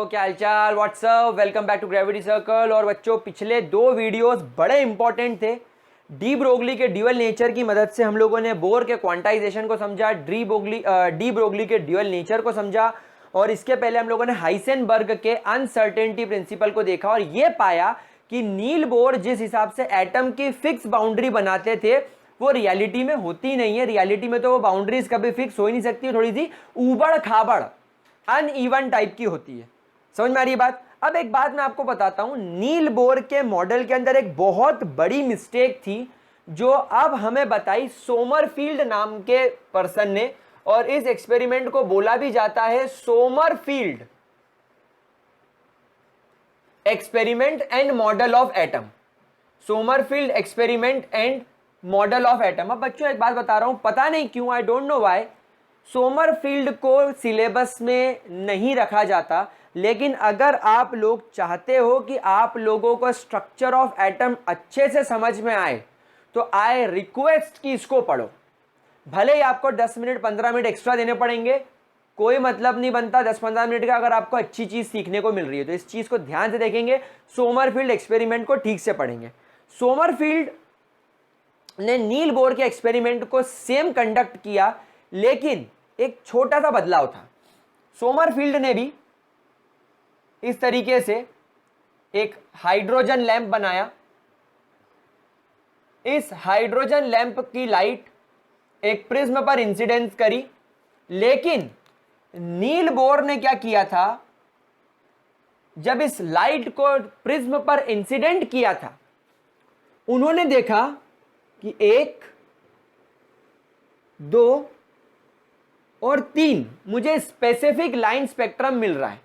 बच्चों, क्या हालचाल, what's up, welcome back to gravity circle. और बच्चों, पिछले दो वीडियोस बड़े इंपॉर्टेंट थे। डी ब्रोगली के ड्यूअल नेचर की मदद से हम लोगों ने बोर के क्वांटाइजेशन को समझा, डी ब्रोगली के ड्यूअल नेचर को समझा, और इसके पहले हम लोगों ने हाइसेनबर्ग के अनसर्टेनिटी प्रिंसिपल को देखा और यह पाया कि नील बोर जिस हिसाब से एटम की फिक्स बाउंड्री बनाते थे वो रियलिटी में होती नहीं है। रियलिटी में तो वो बाउंड्रीज कभी फिक्स हो ही नहीं सकती, थोड़ी सी ऊबड़ खाबड़ अनइवन टाइप की होती है। समझ में आ रही है बात? अब एक बात मैं आपको बताता हूं, नील बोर के मॉडल के अंदर एक बहुत बड़ी मिस्टेक थी जो अब हमें बताई सोमरफील्ड नाम के पर्सन ने, और इस एक्सपेरिमेंट को बोला भी जाता है Sommerfeld experiment and model of atom. Sommerfeld experiment and model of atom. अब बच्चों एक बात बता रहा हूं, पता नहीं क्यों, I don't know why Sommerfeld को सिलेबस में नहीं रखा जाता, लेकिन अगर आप लोग चाहते हो कि आप लोगों को स्ट्रक्चर ऑफ एटम अच्छे से समझ में आए तो आई रिक्वेस्ट कि इसको पढ़ो। भले ही आपको 10 मिनट 15 मिनट एक्स्ट्रा देने पड़ेंगे, कोई मतलब नहीं बनता 10-15 मिनट का, अगर आपको अच्छी चीज सीखने को मिल रही है तो इस चीज को ध्यान से देखेंगे, सोमरफील्ड एक्सपेरिमेंट को ठीक से पढ़ेंगे। सोमरफील्ड ने नील बोर के एक्सपेरिमेंट को सेम कंडक्ट किया, लेकिन एक छोटा सा बदलाव था। सोमरफील्ड ने भी इस तरीके से एक हाइड्रोजन लैंप बनाया। इस हाइड्रोजन लैंप की लाइट एक प्रिज्म पर इंसिडेंस करी, लेकिन नील बोर ने क्या किया था, जब इस लाइट को प्रिज्म पर इंसिडेंट किया था उन्होंने देखा कि 1, 2 और 3 मुझे स्पेसिफिक लाइन स्पेक्ट्रम मिल रहा है।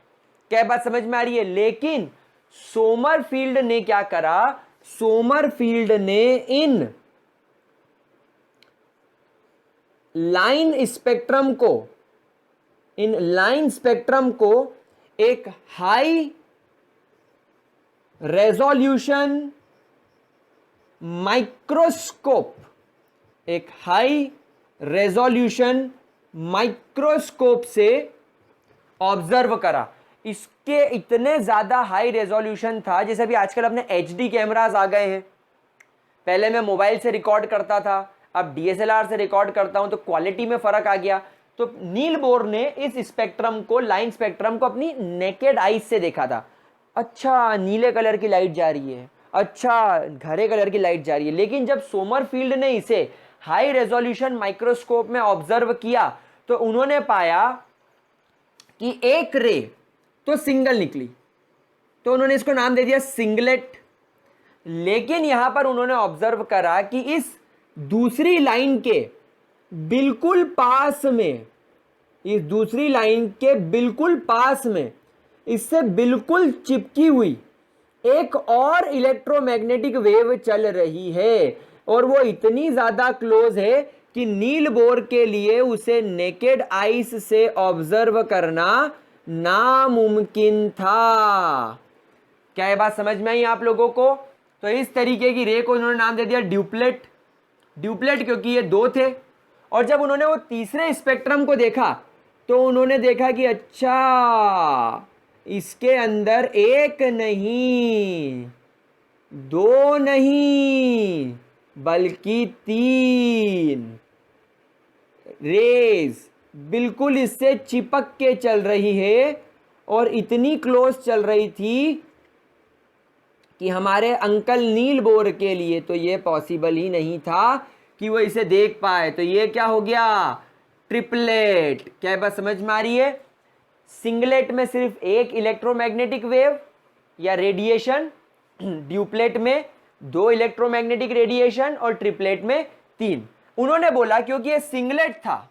क्या बात समझ में आ रही है? लेकिन सोमरफील्ड ने क्या करा, सोमरफील्ड ने इन लाइन स्पेक्ट्रम को एक हाई रेजोल्यूशन माइक्रोस्कोप से ऑब्जर्व करा। इसके इतने ज्यादा हाई रेजोल्यूशन था, जैसे अभी आजकल अपने एचडी कैमरास आ गए हैं। पहले मैं मोबाइल से रिकॉर्ड करता था, अब डीएसएलआर से रिकॉर्ड करता हूं, तो क्वालिटी में फर्क आ गया। तो नील बोर ने इस स्पेक्ट्रम को, लाइन स्पेक्ट्रम को अपनी नेकेड आईज से देखा था। अच्छा, नीले कलर की लाइट जा रही है, अच्छा हरे कलर की लाइट जा रही है। लेकिन जब सोमरफील्ड ने इसे हाई रेजोल्यूशन माइक्रोस्कोप में ऑब्जर्व किया तो उन्होंने पाया कि एक रे तो सिंगल निकली, तो उन्होंने इसको नाम दे दिया सिंगलेट। लेकिन यहां पर उन्होंने ऑब्जर्व करा कि इस दूसरी लाइन के बिल्कुल पास में, इस दूसरी लाइन के बिल्कुल पास में, इससे बिल्कुल चिपकी हुई एक और इलेक्ट्रोमैग्नेटिक वेव चल रही है, और वो इतनी ज्यादा क्लोज है कि नील बोर के लिए उसे नेकेड आइस से ऑब्जर्व करना नामुमकिन था। क्या ये बात समझ में आई आप लोगों को? तो इस तरीके की रे को उन्होंने नाम दे दिया ड्यूप्लेट। ड्यूप्लेट क्योंकि ये 2 थे, और जब उन्होंने वो तीसरे स्पेक्ट्रम को देखा तो उन्होंने देखा कि अच्छा, इसके अंदर 1 नहीं 2 नहीं बल्कि 3 रेज बिल्कुल इससे चिपक के चल रही है, और इतनी क्लोज चल रही थी कि हमारे अंकल नील बोर के लिए तो ये पॉसिबल ही नहीं था कि वो इसे देख पाए। तो ये क्या हो गया, ट्रिपलेट। क्या बात समझ में आ रही है? सिंगलेट में सिर्फ एक इलेक्ट्रोमैग्नेटिक वेव या रेडिएशन, ड्यूप्लेट में 2 इलेक्ट्रोमैग्नेटिक रेडिएशन, और ट्रिपलेट में 3। उन्होंने बोला क्योंकि ये सिंगलेट था,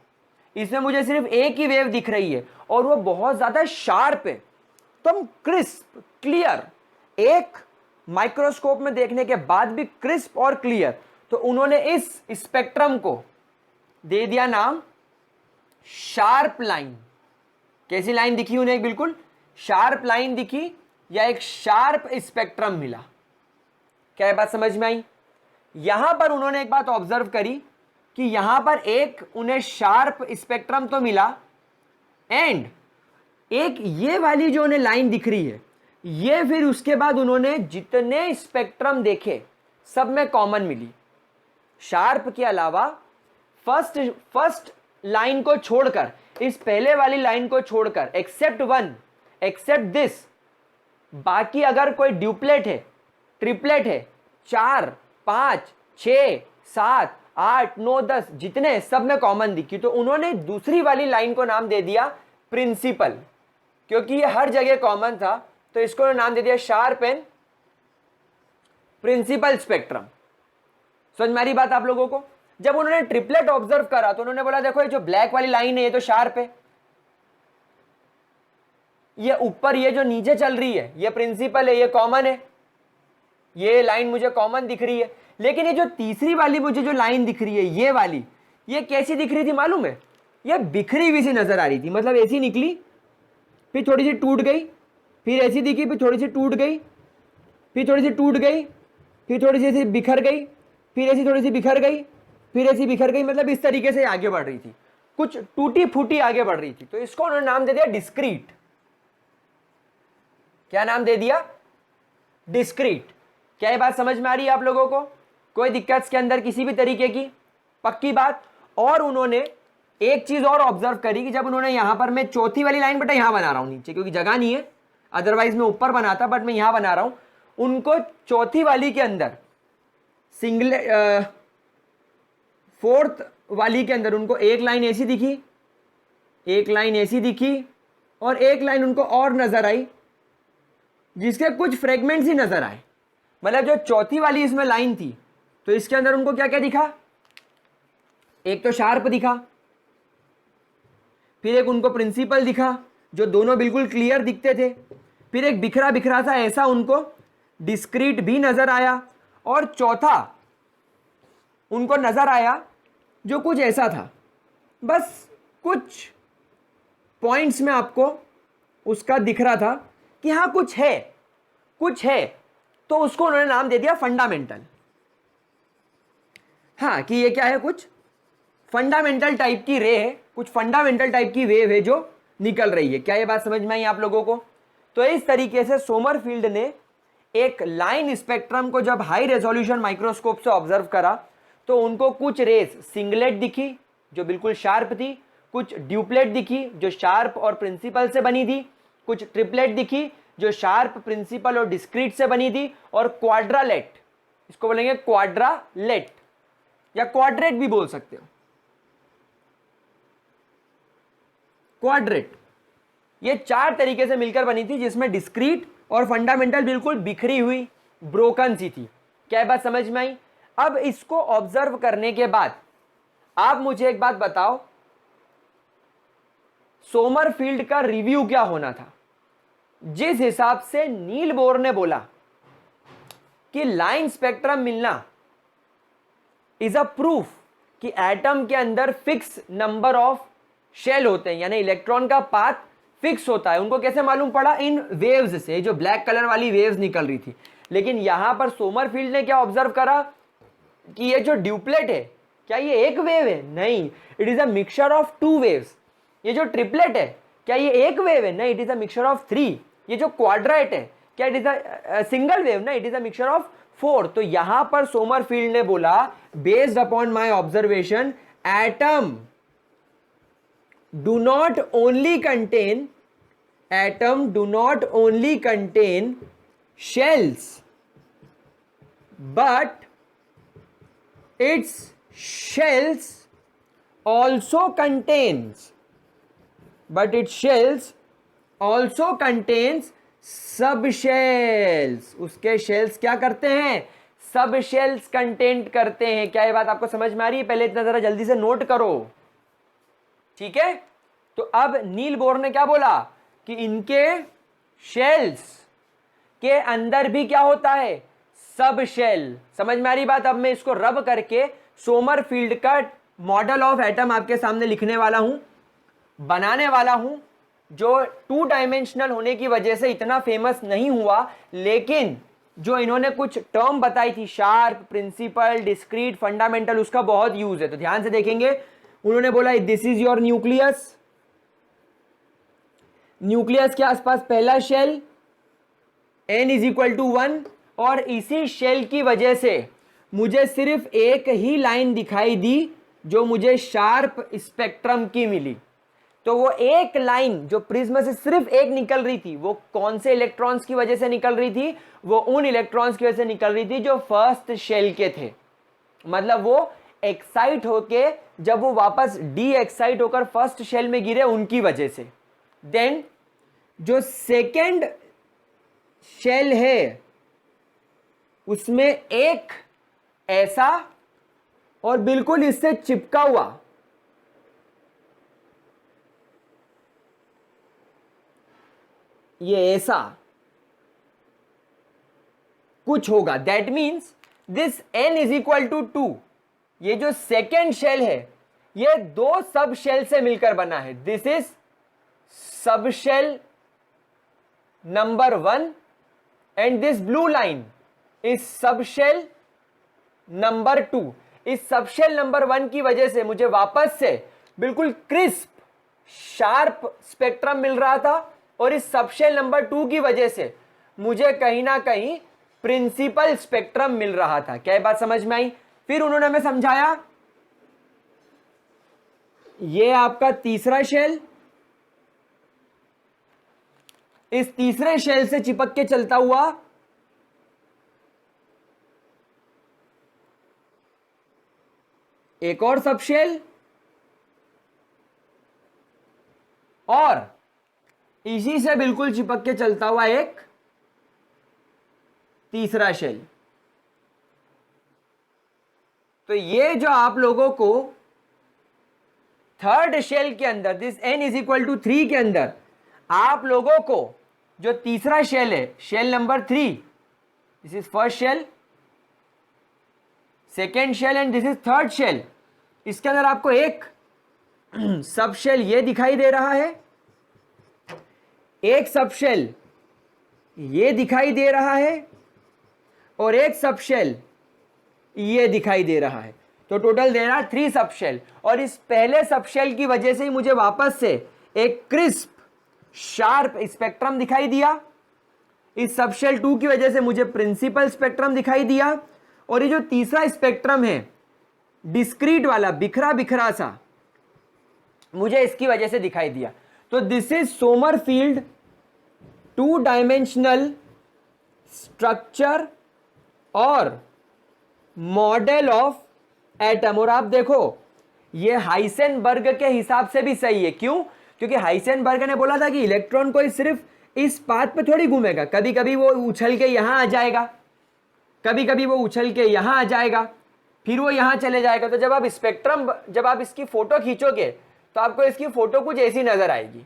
इसमें मुझे सिर्फ एक ही वेव दिख रही है और वो बहुत ज्यादा शार्प है, तो हम क्रिस्प क्लियर, एक माइक्रोस्कोप में देखने के बाद भी क्रिस्प और क्लियर, तो उन्होंने इस स्पेक्ट्रम को दे दिया नाम शार्प लाइन। कैसी लाइन दिखी उन्हें? बिल्कुल शार्प लाइन दिखी, या एक शार्प स्पेक्ट्रम मिला। क्या बात समझ में आई? यहां पर उन्होंने एक बात ऑब्जर्व करी कि यहां पर एक उन्हें शार्प स्पेक्ट्रम तो मिला, एंड एक ये वाली जो उन्हें लाइन दिख रही है, ये फिर उसके बाद उन्होंने जितने स्पेक्ट्रम देखे सब में कॉमन मिली। शार्प के अलावा फर्स्ट लाइन को छोड़कर, इस पहले वाली लाइन को छोड़कर, एक्सेप्ट दिस, बाकी अगर कोई ड्यूप्लेट है, ट्रिपलेट है, 4, 5, 6, 7, 8, 9, 10 जितने सब में कॉमन दिखी, तो उन्होंने दूसरी वाली लाइन को नाम दे दिया प्रिंसिपल, क्योंकि ये हर जगह कॉमन था तो इसको नाम दे दिया शार्प एंड प्रिंसिपल स्पेक्ट्रम। समझ में आ रही बात आप लोगों को? जब उन्होंने ट्रिपलेट ऑब्जर्व करा तो उन्होंने बोला देखो ये जो ब्लैक वाली लाइन है ये तो शार्प है, ये ऊपर ये जो नीचे चल रही है ये प्रिंसिपल है, ये कॉमन है, ये लाइन मुझे कॉमन दिख रही है। लेकिन ये जो तीसरी वाली मुझे जो लाइन दिख रही है ये वाली, ये कैसी दिख रही थी मालूम है? ये बिखरी हुई सी नजर आ रही थी, मतलब ऐसी निकली फिर थोड़ी सी टूट गई, फिर ऐसी दिखी फिर थोड़ी सी टूट गई, फिर थोड़ी सी टूट गई, फिर थोड़ी सी ऐसी बिखर गई, फिर ऐसी थोड़ी सी बिखर गई, फिर ऐसी बिखर गई, मतलब इस तरीके से आगे बढ़ रही थी, कुछ टूटी फूटी आगे बढ़ रही थी। तो इसको उन्होंने नाम दे दिया डिस्क्रीट। क्या नाम दे दिया? डिस्क्रीट। क्या ये बात समझ में आ रही है आप लोगों को? कोई दिक्कत इसके अंदर किसी भी तरीके की? पक्की बात। और उन्होंने एक चीज और ऑब्जर्व करी कि जब उन्होंने यहां पर, मैं चौथी वाली लाइन बेटा यहां बना रहा हूं नीचे क्योंकि जगह नहीं है, अदरवाइज मैं ऊपर बनाता, बट मैं यहां बना रहा हूं। उनको चौथी वाली के अंदर फोर्थ वाली के अंदर उनको एक लाइन ऐसी दिखी, एक लाइन ऐसी दिखी, और एक लाइन उनको और नजर आई जिसके कुछ फ्रेगमेंट्स ही नजर आए। मतलब जो चौथी वाली इसमें लाइन थी तो इसके अंदर उनको क्या क्या दिखा? एक तो शार्प दिखा, फिर एक उनको प्रिंसिपल दिखा जो दोनों बिल्कुल क्लियर दिखते थे, फिर एक बिखरा बिखरा सा ऐसा उनको डिस्क्रीट भी नजर आया, और चौथा उनको नजर आया जो कुछ ऐसा था। बस कुछ पॉइंट्स में आपको उसका दिख रहा था कि हाँ कुछ है, कुछ है, तो उसको उन्होंने नाम दे दिया फंडामेंटल। हाँ कि ये क्या है? कुछ फंडामेंटल टाइप की रे है, कुछ फंडामेंटल टाइप की वेव है जो निकल रही है। क्या ये बात समझ में आई आप लोगों को? तो इस तरीके से सोमरफील्ड ने एक लाइन स्पेक्ट्रम को जब हाई रेजोल्यूशन माइक्रोस्कोप से ऑब्जर्व करा तो उनको कुछ रेस सिंगलेट दिखी जो बिल्कुल शार्प थी, कुछ ड्यूप्लेट दिखी जो शार्प और प्रिंसिपल से बनी थी, कुछ ट्रिपलेट दिखी जो शार्प, प्रिंसिपल और डिस्क्रीट से बनी थी, और क्वाड्रालेट, इसको बोलेंगे क्वाड्रालेट या क्वाड्रेट भी बोल सकते हो, क्वाड्रेट। ये 4 तरीके से मिलकर बनी थी जिसमें डिस्क्रीट और फंडामेंटल बिल्कुल बिखरी हुई ब्रोकन सी थी। क्या बात समझ में आई? अब इसको ऑब्जर्व करने के बाद आप मुझे एक बात बताओ, सोमरफील्ड का रिव्यू क्या होना था? जिस हिसाब से नील बोर ने बोला कि लाइन स्पेक्ट्रम मिलना इज अ प्रूफ कि एटम के अंदर फिक्स नंबर ऑफ शेल होते हैं, यानी इलेक्ट्रॉन का पाथ फिक्स होता है। उनको कैसे मालूम पड़ा? इन वेव्स से, जो ब्लैक कलर वाली वेव्स निकल रही थी। लेकिन यहां पर सोमरफील्ड ने क्या ऑब्जर्व करा कि ये जो ड्यूप्लेट है क्या ये एक वेव है? नहीं, it is a mixture of 2 waves. ये जो ट्रिपलेट है क्या ये एक वेव है? नहीं, it is a mixture of 3। ये जो क्वाड्रेट है क्या it is a single wave? नहीं, it is a mixture of 4। तो यहां पर सोमरफील्ड ने बोला, based upon my observation, atom do not only contain shells, but its shells also contains सब shells। उसके shells क्या करते हैं? सब shells कंटेंट करते हैं। क्या ये बात आपको समझ में आ रही है? पहले इतना जरा जल्दी से नोट करो, ठीक है? तो अब नील बोर ने क्या बोला कि इनके शेल्स के अंदर भी क्या होता है? सब शेल। समझ में आ रही बात? अब मैं इसको रब करके सोमरफील्ड का मॉडल ऑफ एटम आपके सामने लिखने वाला हूं, बनाने वाला हूं, जो 2 डायमेंशनल होने की वजह से इतना फेमस नहीं हुआ, लेकिन जो इन्होंने कुछ टर्म बताई थी, शार्प, प्रिंसिपल, डिस्क्रीट, फंडामेंटल, उसका बहुत यूज है। तो ध्यान से देखेंगे, उन्होंने बोला this is your nucleus, nucleus के आसपास पहला shell, n is equal to 1, और इसी शेल की वजह से मुझे सिर्फ एक ही लाइन दिखाई दी जो मुझे शार्प स्पेक्ट्रम की मिली। तो वो एक लाइन जो प्रिज्म से सिर्फ एक निकल रही थी, वो कौन से इलेक्ट्रॉन्स की वजह से निकल रही थी? वो उन इलेक्ट्रॉन्स की वजह से निकल रही थी जो फर्स्ट शेल के थे। मतलब वो एक्साइट होके जब वो वापस डी एक्साइट होकर फर्स्ट शेल में गिरे, उनकी वजह से। देन जो सेकेंड शेल है उसमें एक ऐसा और बिल्कुल इससे चिपका हुआ ये ऐसा कुछ होगा। That means this n is equal to 2। ये जो सेकेंड शेल है ये दो सब शेल से मिलकर बना है। This is sub shell number 1 and this blue line is sub shell number 2। इस सब शेल नंबर 1 की वजह से मुझे वापस से बिल्कुल क्रिस्प शार्प स्पेक्ट्रम मिल रहा था, और इस सब शेल नंबर 2 की वजह से मुझे कहीं ना कहीं प्रिंसिपल स्पेक्ट्रम मिल रहा था। क्या बात समझ में आई? फिर उन्होंने हमें समझाया ये आपका तीसरा शेल, इस तीसरे शेल से चिपक के चलता हुआ एक और सब शेल, और इसी से बिल्कुल चिपक के चलता हुआ एक तीसरा शेल। तो ये जो आप लोगों को थर्ड शेल के अंदर this n is equal to 3 के अंदर आप लोगों को जो तीसरा शेल है, shell number 3, this is first shell, second shell and this is third shell, इसके अंदर आपको एक सब शेल ये दिखाई दे रहा है, एक सब शेल ये दिखाई दे रहा है, और एक सब शेल ये दिखाई दे रहा है। तो टोटल दे रहा है 3 सब शेल। और इस पहले सब शेल की वजह से ही मुझे वापस से एक क्रिस्प शार्प स्पेक्ट्रम दिखाई दिया, इस सब शेल 2 की वजह से मुझे प्रिंसिपल स्पेक्ट्रम दिखाई दिया, और ये जो तीसरा स्पेक्ट्रम है डिस्क्रीट वाला बिखरा बिखरा सा, मुझे इसकी वजह से दिखाई दिया। तो this is Sommerfeld 2 dimensional structure और मॉडल ऑफ एटम। और आप देखो ये हाइसेनबर्ग के हिसाब से भी सही है। क्यों? क्योंकि हाइसेनबर्ग ने बोला था कि इलेक्ट्रॉन कोई सिर्फ इस पाथ पे थोड़ी घूमेगा, कभी कभी वो उछल के यहां आ जाएगा, कभी कभी वो उछल के यहां आ जाएगा, फिर वो यहां चले जाएगा। तो जब आप स्पेक्ट्रम, जब आप इसकी फोटो खींचोगे तो आपको इसकी फोटो कुछ ऐसी नजर आएगी,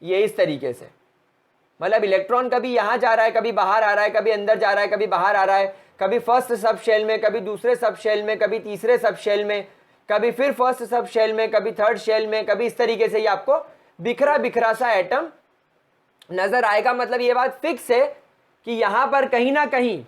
ये इस तरीके से। मतलब इलेक्ट्रॉन कभी यहां जा रहा है, कभी बाहर आ रहा है, कभी अंदर जा रहा है, कभी बाहर आ रहा है, कभी फर्स्ट सब शेल में, कभी दूसरे सब शेल में, कभी तीसरे सब शेल में, कभी फिर फर्स्ट सब शेल में, कभी थर्ड शेल में, कभी इस तरीके से। ये आपको बिखरा बिखरा सा एटम नजर आएगा। मतलब ये बात फिक्स है कि यहां पर कहीं ना कहीं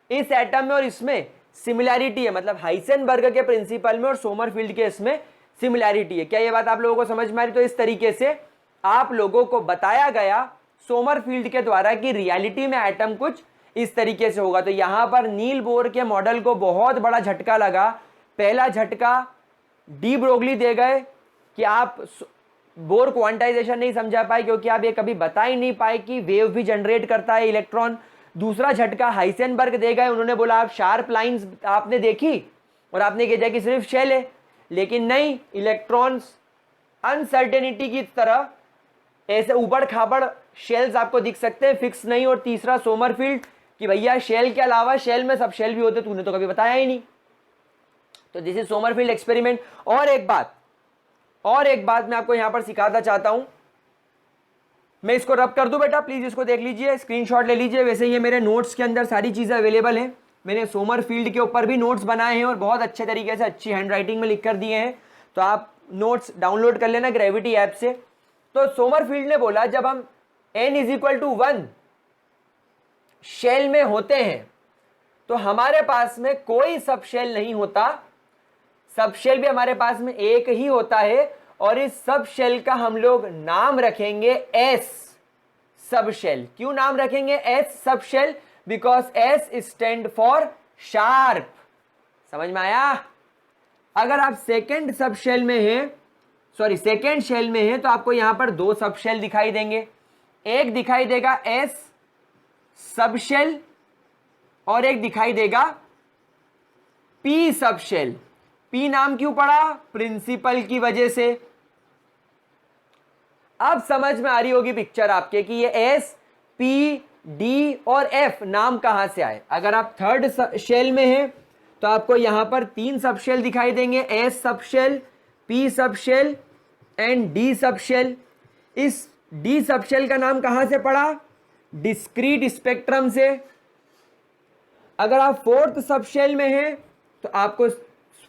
इस एटम में और इसमें सिमिलैरिटी है। मतलब हाइसेनबर्ग के प्रिंसिपल में और सोमरफील्ड के इसमें सिमिलैरिटी है। क्या ये बात आप लोगों को समझ में आ रही? तो इस तरीके से आप लोगों को बताया गया सोमरफील्ड के द्वारा कि रियलिटी में एटम कुछ इस तरीके से होगा। तो यहां पर नील बोर के मॉडल को बहुत बड़ा झटका लगा। पहला झटका डी ब्रोगली दे गए कि आप बोर क्वांटाइजेशन नहीं समझा पाए, क्योंकि आप ये कभी बता ही नहीं पाए कि वेव भी जनरेट करता है इलेक्ट्रॉन। दूसरा झटका हाइसेनबर्ग दे गए, उन्होंने बोला आप शार्प लाइंस आपने देखी और आपने कहा कि सिर्फ शेल है, लेकिन नहीं, इलेक्ट्रॉन्स अनसर्टेनिटी की तरह ऐसे उबड़ खाबड़ शेल्स आपको दिख सकते हैं, फिक्स नहीं। और तीसरा सोमरफील्ड कि भैया शेल के अलावा शेल में सब शेल भी होते, तूने तो कभी बताया ही नहीं। तो दिस इज सोमरफील्ड एक्सपेरिमेंट। और एक बात मैं आपको यहां पर सिखाना चाहता हूं। मैं इसको रब कर दूं बेटा, प्लीज इसको देख लीजिए, स्क्रीनशॉट ले लीजिए। वैसे ये मेरे नोट्स के अंदर सारी चीजें अवेलेबल हैं। मैंने सोमरफील्ड के ऊपर भी नोट्स बनाए हैं और बहुत अच्छे तरीके से अच्छी हैंडराइटिंग में लिख कर दिए हैं। तो आप नोट्स डाउनलोड कर लेना ग्रेविटी ऐप से। तो सोमरफील्ड ने बोला जब हम n is equal to 1 shell में होते हैं तो हमारे पास में कोई सब शेल नहीं होता, सब शेल भी हमारे पास में एक ही होता है, और इस सब शेल का हम लोग नाम रखेंगे एस सब शेल। क्यों नाम रखेंगे S sub shell? Because S stand for sharp. समझ में आया? अगर आप सेकेंड सब शेल में हैं, सॉरी सेकेंड शेल में हैं, तो आपको यहां पर दो सब शेल दिखाई देंगे। एक दिखाई देगा एस सब शेल और एक दिखाई देगा पी सब शेल। पी नाम क्यों पड़ा? प्रिंसिपल की वजह से। अब समझ में आ रही होगी पिक्चर आपके कि ये एस पी डी और एफ नाम कहां से आए। अगर आप थर्ड शेल में हैं तो आपको यहां पर तीन सब शेल दिखाई देंगे, S sub shell, P sub shell and D sub shell. इस डी सब शेल का नाम कहां से पड़ा? डिस्क्रीट स्पेक्ट्रम से। अगर आप फोर्थ सब शेल में हैं तो आपको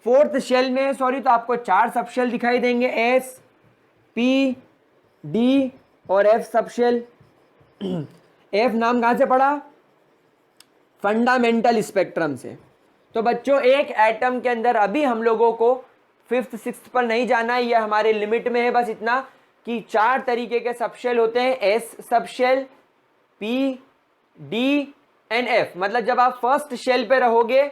फोर्थ शेल में तो आपको चार सब शेल दिखाई देंगे, एस पी डी और एफ सब शेल। एफ नाम कहां से पड़ा? फंडामेंटल स्पेक्ट्रम से। तो बच्चों एक एटम के अंदर अभी हम लोगों को फिफ्थ सिक्स्थ पर नहीं जाना है, यह हमारे लिमिट में है। बस इतना कि चार तरीके के सबशेल होते हैं, S subshell, P D and F. मतलब जब आप फर्स्ट शेल पे रहोगे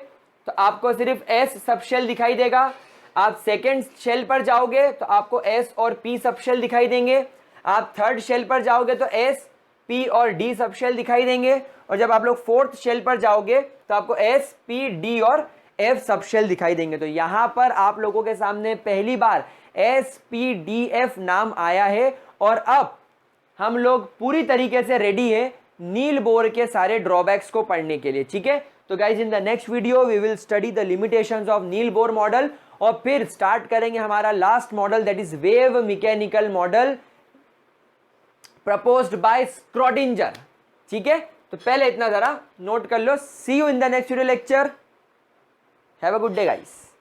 तो आपको सिर्फ एस सबशेल दिखाई देगा। आप सेकेंड शेल पर जाओगे तो आपको एस और पी सबशेल दिखाई देंगे। आप थर्ड शेल पर जाओगे तो एस पी और डी सबशेल दिखाई देंगे। और जब आप लोग फोर्थ शेल पर जाओगे तो आपको एस पी डी और एफ सबशेल दिखाई देंगे। तो यहां पर आप लोगों के सामने पहली बार एस पी डी एफ नाम आया है। और अब हम लोग पूरी तरीके से रेडी है नील बोर के सारे ड्रॉबैक्स को पढ़ने के लिए। ठीक है, तो guys in the next video we will study the limitations of Niels Bohr model और फिर स्टार्ट करेंगे हमारा last model, that is wave mechanical model proposed by Schrodinger. ठीक है, तो पहले इतना जरा नोट कर लो। See you in the next video lecture. Have a good day guys.